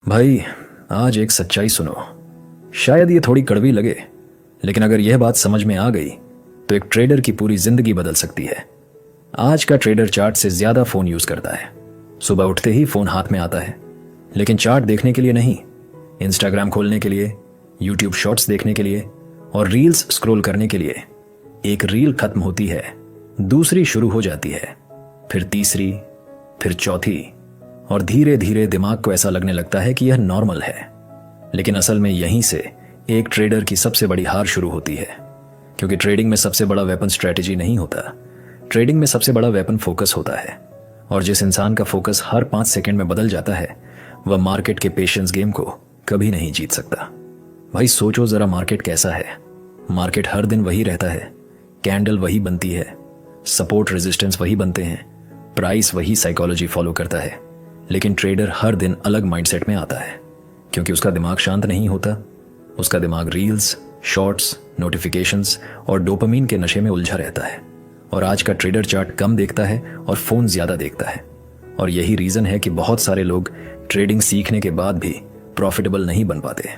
भाई, आज एक सच्चाई सुनो। शायद ये थोड़ी कड़वी लगे, लेकिन अगर यह बात समझ में आ गई तो एक ट्रेडर की पूरी जिंदगी बदल सकती है। आज का ट्रेडर चार्ट से ज्यादा फोन यूज करता है। सुबह उठते ही फोन हाथ में आता है, लेकिन चार्ट देखने के लिए नहीं, इंस्टाग्राम खोलने के लिए, यूट्यूब शॉर्ट्स देखने के लिए और रील्स स्क्रॉल करने के लिए। एक रील खत्म होती है, दूसरी शुरू हो जाती है, फिर तीसरी, फिर चौथी, और धीरे धीरे दिमाग को ऐसा लगने लगता है कि यह नॉर्मल है। लेकिन असल में यहीं से एक ट्रेडर की सबसे बड़ी हार शुरू होती है, क्योंकि ट्रेडिंग में सबसे बड़ा वेपन स्ट्रेटजी नहीं होता। ट्रेडिंग में सबसे बड़ा वेपन फोकस होता है, और जिस इंसान का फोकस हर 5 सेकंड में बदल जाता है वह मार्केट के पेशेंस गेम को कभी नहीं जीत सकता। भाई सोचो जरा, मार्केट कैसा है। मार्केट हर दिन वही रहता है, कैंडल वही बनती है, सपोर्ट रेजिस्टेंस वही बनते हैं, प्राइस वही साइकोलॉजी फॉलो करता है। लेकिन ट्रेडर हर दिन अलग माइंडसेट में आता है, क्योंकि उसका दिमाग शांत नहीं होता। उसका दिमाग रील्स, शॉर्ट्स, नोटिफिकेशंस और डोपामीन के नशे में उलझा रहता है। और आज का ट्रेडर चार्ट कम देखता है और फोन ज्यादा देखता है। और यही रीजन है कि बहुत सारे लोग ट्रेडिंग सीखने के बाद भी प्रॉफिटेबल नहीं बन पाते।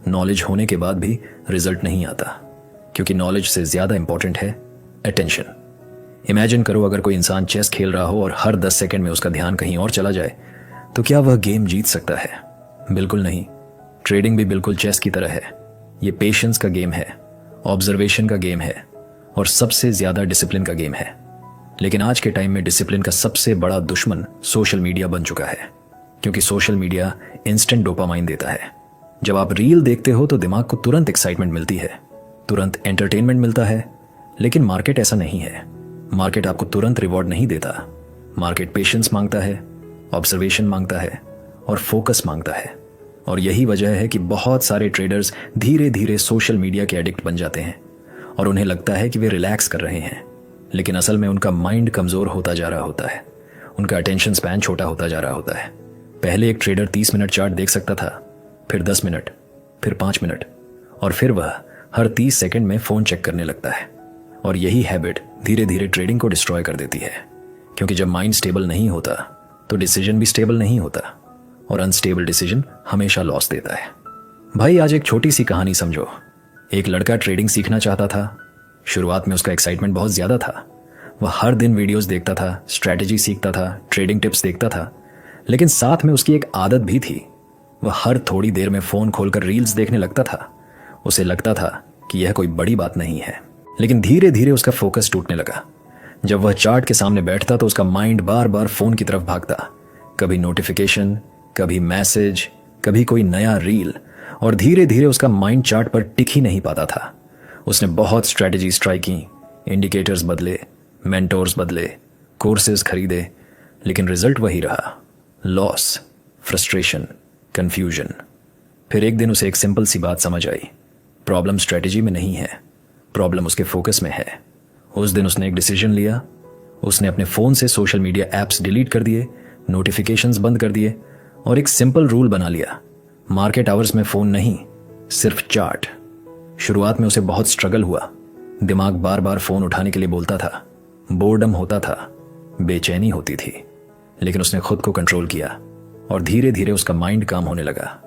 नॉलेज होने के बाद भी रिजल्ट नहीं आता, क्योंकि नॉलेज से ज्यादा इंपॉर्टेंट है अटेंशन। इमेजिन करो, अगर कोई इंसान चेस खेल रहा हो और हर 10 सेकंड में उसका ध्यान कहीं और चला जाए, तो क्या वह गेम जीत सकता है? बिल्कुल नहीं। ट्रेडिंग भी बिल्कुल चेस की तरह है। ये पेशेंस का गेम है, ऑब्जर्वेशन का गेम है और सबसे ज्यादा डिसिप्लिन का गेम है। लेकिन आज के टाइम में डिसिप्लिन का सबसे बड़ा दुश्मन सोशल मीडिया बन चुका है, क्योंकि सोशल मीडिया इंस्टेंट डोपामाइन देता है। जब आप रील देखते हो तो दिमाग को तुरंत एक्साइटमेंट मिलती है, तुरंत एंटरटेनमेंट मिलता है। लेकिन मार्केट ऐसा नहीं है। मार्केट आपको तुरंत रिवॉर्ड नहीं देता। मार्केट पेशेंस मांगता है, ऑब्जर्वेशन मांगता है और फोकस मांगता है। और यही वजह है कि बहुत सारे ट्रेडर्स धीरे धीरे सोशल मीडिया के एडिक्ट बन जाते हैं और उन्हें लगता है कि वे रिलैक्स कर रहे हैं, लेकिन असल में उनका माइंड कमजोर होता जा रहा होता है। उनका अटेंशन स्पैन छोटा होता जा रहा होता है। पहले एक ट्रेडर 30 मिनट चार्ट देख सकता था, फिर 10 मिनट, फिर 5 मिनट, और फिर वह हर 30 सेकंड में फोन चेक करने लगता है। और यही हैबिट धीरे धीरे ट्रेडिंग को डिस्ट्रॉय कर देती है, क्योंकि जब माइंड स्टेबल नहीं होता तो डिसीजन भी स्टेबल नहीं होता, और अनस्टेबल डिसीजन हमेशा लॉस देता है। भाई, आज एक छोटी सी कहानी समझो। एक लड़का ट्रेडिंग सीखना चाहता था। शुरुआत में उसका एक्साइटमेंट बहुत ज्यादा था। वह हर दिन वीडियोस देखता था, स्ट्रैटेजी सीखता था, ट्रेडिंग टिप्स देखता था। लेकिन साथ में उसकी एक आदत भी थी। वह हर थोड़ी देर में फोन खोलकर रील्स देखने लगता था। उसे लगता था कि यह कोई बड़ी बात नहीं है, लेकिन धीरे धीरे उसका फोकस टूटने लगा। जब वह चार्ट के सामने बैठता तो उसका माइंड बार बार फोन की तरफ भागता। कभी नोटिफिकेशन, कभी मैसेज, कभी कोई नया रील, और धीरे धीरे उसका माइंड चार्ट पर टिक ही नहीं पाता था। उसने बहुत स्ट्रैटेजीज ट्राई की, इंडिकेटर्स बदले, मेंटोर्स बदले, कोर्सेज खरीदे, लेकिन रिजल्ट वही रहा, लॉस, फ्रस्ट्रेशन, कंफ्यूजन। फिर एक दिन उसे एक सिंपल सी बात समझ आई। प्रॉब्लम स्ट्रैटेजी में नहीं है, प्रॉब्लम उसके फोकस में है। उस दिन उसने एक डिसीजन लिया। उसने अपने फोन से सोशल मीडिया एप्स डिलीट कर दिए, नोटिफिकेशंस बंद कर दिए और एक सिंपल रूल बना लिया, मार्केट आवर्स में फोन नहीं, सिर्फ चार्ट। शुरुआत में उसे बहुत स्ट्रगल हुआ। दिमाग बार बार फोन उठाने के लिए बोलता था, बोर्डम होता था, बेचैनी होती थी। लेकिन उसने खुद को कंट्रोल किया और धीरे धीरे उसका माइंड काम होने लगा।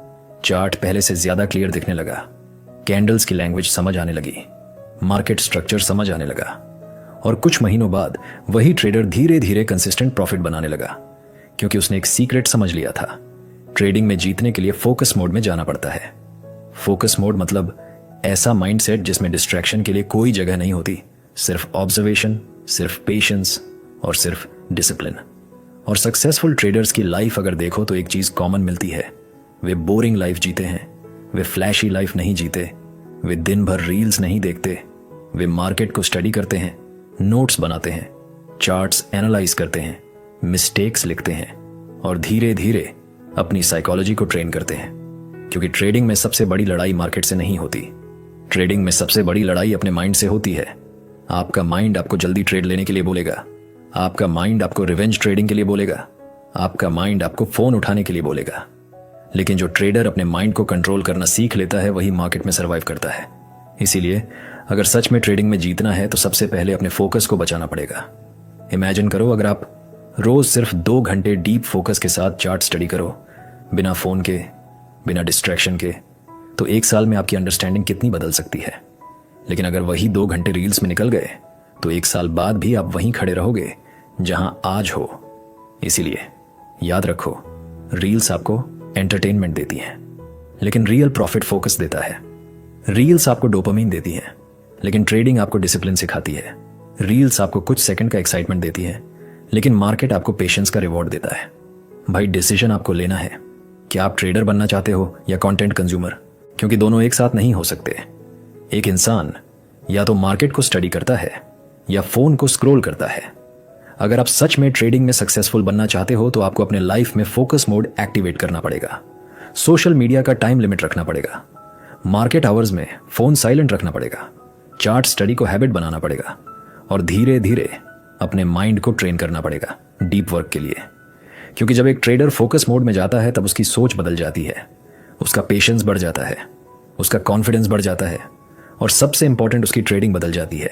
चार्ट पहले से ज्यादा क्लियर दिखने लगा, कैंडल्स की लैंग्वेज समझ आने लगी, मार्केट स्ट्रक्चर समझ आने लगा, और कुछ महीनों बाद वही ट्रेडर धीरे धीरे कंसिस्टेंट प्रॉफिट बनाने लगा, क्योंकि उसने एक सीक्रेट समझ लिया था। ट्रेडिंग में जीतने के लिए फोकस मोड में जाना पड़ता है। फोकस मोड मतलब ऐसा माइंडसेट जिसमें डिस्ट्रैक्शन के लिए कोई जगह नहीं होती, सिर्फ ऑब्जर्वेशन, सिर्फ पेशेंस और सिर्फ डिसिप्लिन। और सक्सेसफुल ट्रेडर्स की लाइफ अगर देखो तो एक चीज कॉमन मिलती है, वे बोरिंग लाइफ जीते हैं, वे फ्लैशी लाइफ नहीं जीते, वे दिन भर रील्स नहीं देखते, वे मार्केट को स्टडी करते हैं, नोट्स बनाते हैं, चार्ट्स एनालाइज करते हैं, मिस्टेक्स लिखते हैं और धीरे धीरे अपनी साइकोलॉजी को ट्रेन करते हैं। क्योंकि ट्रेडिंग में सबसे बड़ी लड़ाई मार्केट से नहीं होती, ट्रेडिंग में सबसे बड़ी लड़ाई अपने माइंड से होती है। आपका माइंड आपको जल्दी ट्रेड लेने के लिए बोलेगा, आपका माइंड आपको रिवेंज ट्रेडिंग के लिए बोलेगा, आपका माइंड आपको फोन उठाने के लिए बोलेगा। लेकिन जो ट्रेडर अपने माइंड को कंट्रोल करना सीख लेता है वही मार्केट में सर्वाइव करता है। इसीलिए अगर सच में ट्रेडिंग में जीतना है तो सबसे पहले अपने फोकस को बचाना पड़ेगा। इमेजिन करो, अगर आप रोज सिर्फ 2 घंटे डीप फोकस के साथ चार्ट स्टडी करो बिना फ़ोन के, बिना डिस्ट्रैक्शन के, तो 1 साल में आपकी अंडरस्टैंडिंग कितनी बदल सकती है। लेकिन अगर वही 2 घंटे रील्स में निकल गए तो 1 साल बाद भी आप वहीं खड़े रहोगे जहां आज हो। इसीलिए याद रखो, रील्स आपको एंटरटेनमेंट देती हैं, लेकिन रियल प्रॉफिट फोकस देता है। रील्स आपको डोपामीन देती है, लेकिन ट्रेडिंग आपको डिसिप्लिन सिखाती है। रील्स आपको कुछ सेकंड का एक्साइटमेंट देती है, लेकिन मार्केट आपको पेशेंस का रिवॉर्ड देता है। भाई, डिसीजन आपको लेना है कि आप ट्रेडर बनना चाहते हो या कंटेंट कंज्यूमर, क्योंकि दोनों एक साथ नहीं हो सकते। एक इंसान या तो मार्केट को स्टडी करता है या फोन को स्क्रॉल करता है। अगर आप सच में ट्रेडिंग में सक्सेसफुल बनना चाहते हो तो आपको अपने लाइफ में फोकस मोड एक्टिवेट करना पड़ेगा, सोशल मीडिया का टाइम लिमिट रखना पड़ेगा, मार्केट आवर्स में फोन साइलेंट रखना पड़ेगा, चार्ट स्टडी को हैबिट बनाना पड़ेगा और धीरे धीरे अपने माइंड को ट्रेन करना पड़ेगा डीप वर्क के लिए। क्योंकि जब एक ट्रेडर फोकस मोड में जाता है तब उसकी सोच बदल जाती है, उसका पेशेंस बढ़ जाता है, उसका कॉन्फिडेंस बढ़ जाता है और सबसे इंपॉर्टेंट उसकी ट्रेडिंग बदल जाती है।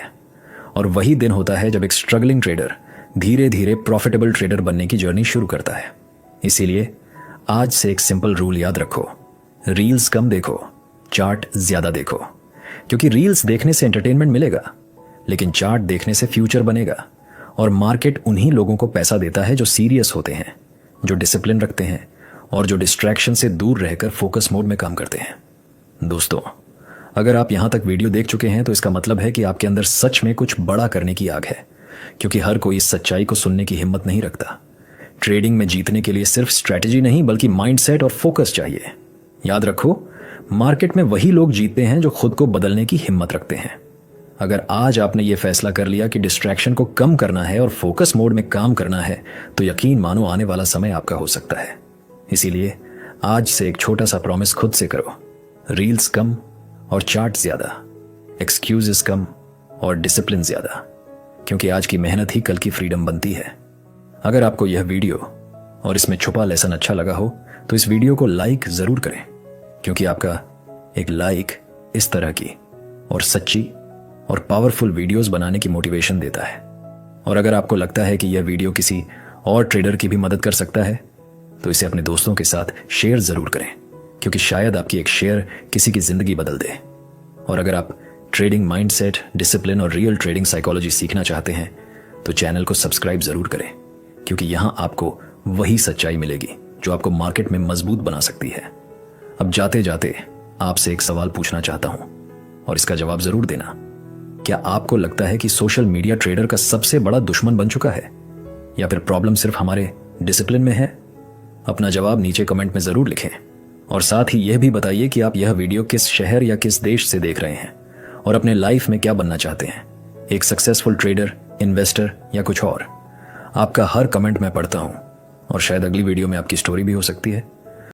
और वही दिन होता है जब एक स्ट्रगलिंग ट्रेडर धीरे धीरे प्रॉफिटेबल ट्रेडर बनने की जर्नी शुरू करता है। इसीलिए आज से एक सिंपल रूल याद रखो, रील्स कम देखो, चार्ट ज्यादा देखो। क्योंकि रील्स देखने से एंटरटेनमेंट मिलेगा, लेकिन चार्ट देखने से फ्यूचर बनेगा। और मार्केट उन्हीं लोगों को पैसा देता है जो सीरियस होते हैं, जो डिसिप्लिन रखते हैं और जो डिस्ट्रैक्शन से दूर रहकर फोकस मोड में काम करते हैं। दोस्तों, अगर आप यहां तक वीडियो देख चुके हैं तो इसका मतलब है कि आपके अंदर सच में कुछ बड़ा करने की आग है। क्योंकि हर कोई इस सच्चाई को सुनने की हिम्मत नहीं रखता। ट्रेडिंग में जीतने के लिए सिर्फ स्ट्रैटेजी नहीं बल्कि माइंडसेट और फोकस चाहिए। याद रखो, मार्केट में वही लोग जीतते हैं जो खुद को बदलने की हिम्मत रखते हैं। अगर आज आपने ये फैसला कर लिया कि डिस्ट्रैक्शन को कम करना है और फोकस मोड में काम करना है, तो यकीन मानो आने वाला समय आपका हो सकता है। इसीलिए आज से एक छोटा सा प्रॉमिस खुद से करो, रील्स कम और चार्ट ज्यादा, एक्सक्यूजेस कम और डिसिप्लिन ज्यादा। क्योंकि आज की मेहनत ही कल की फ्रीडम बनती है। अगर आपको यह वीडियो और इसमें छुपा लेसन अच्छा लगा हो तो इस वीडियो को लाइक जरूर करें, क्योंकि आपका एक लाइक इस तरह की और सच्ची और पावरफुल वीडियोस बनाने की मोटिवेशन देता है। और अगर आपको लगता है कि यह वीडियो किसी और ट्रेडर की भी मदद कर सकता है तो इसे अपने दोस्तों के साथ शेयर जरूर करें, क्योंकि शायद आपकी एक शेयर किसी की जिंदगी बदल दे। और अगर आप ट्रेडिंग माइंडसेट, डिसिप्लिन और रियल ट्रेडिंग साइकोलॉजी सीखना चाहते हैं तो चैनल को सब्सक्राइब जरूर करें, क्योंकि यहां आपको वही सच्चाई मिलेगी जो आपको मार्केट में मजबूत बना सकती है। अब जाते जाते आपसे एक सवाल पूछना चाहता हूं और इसका जवाब जरूर देना। क्या आपको लगता है कि सोशल मीडिया ट्रेडर का सबसे बड़ा दुश्मन बन चुका है, या फिर प्रॉब्लम सिर्फ हमारे डिसिप्लिन में है? अपना जवाब नीचे कमेंट में जरूर लिखें और साथ ही यह भी बताइए कि आप यह वीडियो किस शहर या किस देश से देख रहे हैं और अपने लाइफ में क्या बनना चाहते हैं, एक सक्सेसफुल ट्रेडर, इन्वेस्टर या कुछ और। आपका हर कमेंट मैं पढ़ता हूं और शायद अगली वीडियो में आपकी स्टोरी भी हो सकती है।